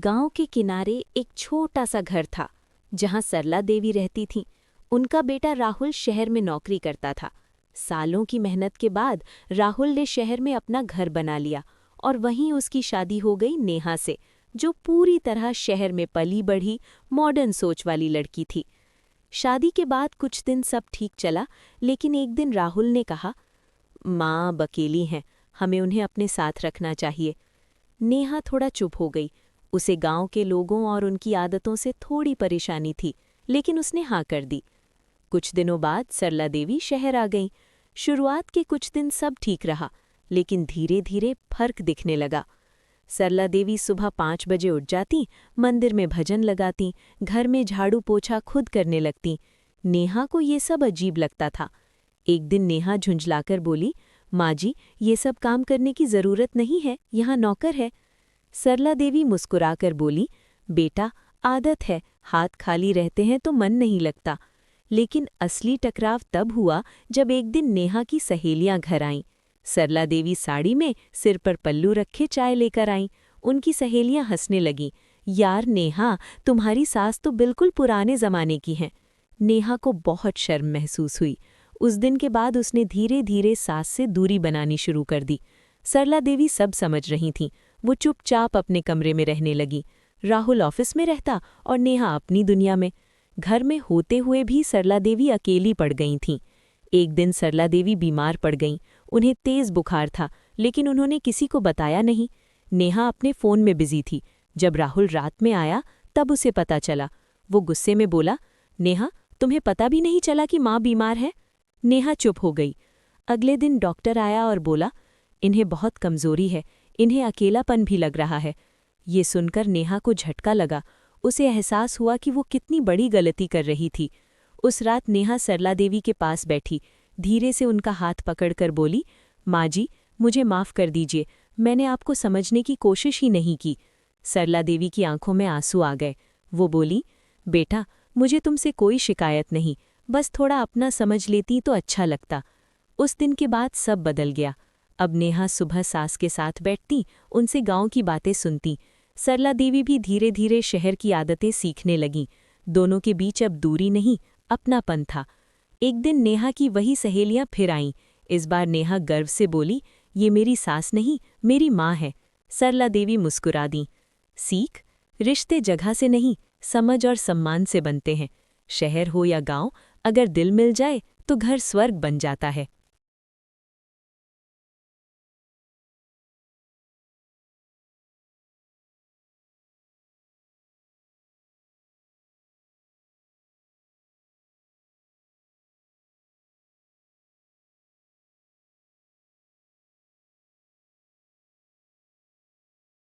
गांव के किनारे एक छोटा सा घर था जहां सरला देवी रहती थीं। उनका बेटा राहुल शहर में नौकरी करता था। सालों की मेहनत के बाद राहुल ने शहर में अपना घर बना लिया और वहीं उसकी शादी हो गई नेहा से, जो पूरी तरह शहर में पली बढ़ी मॉडर्न सोच वाली लड़की थी। शादी के बाद कुछ दिन सब ठीक चला, लेकिन एक दिन राहुल ने कहा, माँ अब अकेली हैं, हमें उन्हें अपने साथ रखना चाहिए। नेहा थोड़ा चुप हो गई। उसे गांव के लोगों और उनकी आदतों से थोड़ी परेशानी थी, लेकिन उसने हाँ कर दी। कुछ दिनों बाद सरला देवी शहर आ गईं। शुरुआत के कुछ दिन सब ठीक रहा, लेकिन धीरे धीरे फर्क दिखने लगा। सरला देवी सुबह 5 बजे उठ जाती, मंदिर में भजन लगाती, घर में झाड़ू पोछा खुद करने लगती। नेहा को ये सब अजीब लगता था। एक दिन नेहा झुंझलाकर बोली, माँ जी, ये सब काम करने की जरूरत नहीं है, यहाँ नौकर है। सरला देवी मुस्कुराकर बोली, बेटा, आदत है, हाथ खाली रहते हैं तो मन नहीं लगता। लेकिन असली टकराव तब हुआ जब एक दिन नेहा की सहेलियां घर आईं। सरला देवी साड़ी में सिर पर पल्लू रखे चाय लेकर आईं। उनकी सहेलियां हंसने लगीं, यार नेहा, तुम्हारी सास तो बिल्कुल पुराने जमाने की हैं। नेहा को बहुत शर्म महसूस हुई। उस दिन के बाद उसने धीरे धीरे सास से दूरी बनानी शुरू कर दी। सरला देवी सब समझ रही थीं। वो चुपचाप अपने कमरे में रहने लगी। राहुल ऑफिस में रहता और नेहा अपनी दुनिया में। घर में होते हुए भी सरला देवी अकेली पड़ गई थीं। एक दिन सरला देवी बीमार पड़ गईं। उन्हें तेज बुखार था, लेकिन उन्होंने किसी को बताया नहीं। नेहा अपने फ़ोन में बिजी थी। जब राहुल रात में आया तब उसे पता चला। वो गुस्से में बोला, नेहा, तुम्हें पता भी नहीं चला कि माँ बीमार है? नेहा चुप हो गई। अगले दिन डॉक्टर आया और बोला, इन्हें बहुत कमज़ोरी है, इन्हें अकेलापन भी लग रहा है। ये सुनकर नेहा को झटका लगा। उसे एहसास हुआ कि वो कितनी बड़ी गलती कर रही थी। उस रात नेहा सरला देवी के पास बैठी, धीरे से उनका हाथ पकड़कर बोली, माँ जी, मुझे माफ़ कर दीजिए, मैंने आपको समझने की कोशिश ही नहीं की। सरला देवी की आंखों में आंसू आ गए। वो बोली, बेटा, मुझे तुमसे कोई शिकायत नहीं, बस थोड़ा अपना समझ लेती तो अच्छा लगता। उस दिन के बाद सब बदल गया। अब नेहा सुबह सास के साथ बैठती, उनसे गांव की बातें सुनती। सरला देवी भी धीरे धीरे शहर की आदतें सीखने लगीं। दोनों के बीच अब दूरी नहीं, अपनापन था। एक दिन नेहा की वही सहेलियां फिर आईं। इस बार नेहा गर्व से बोली, ये मेरी सास नहीं, मेरी माँ है। सरला देवी मुस्कुरा दी। सीख, रिश्ते जगह से नहीं, समझ और सम्मान से बनते हैं। शहर हो या गांव, अगर दिल मिल जाए तो घर स्वर्ग बन जाता है।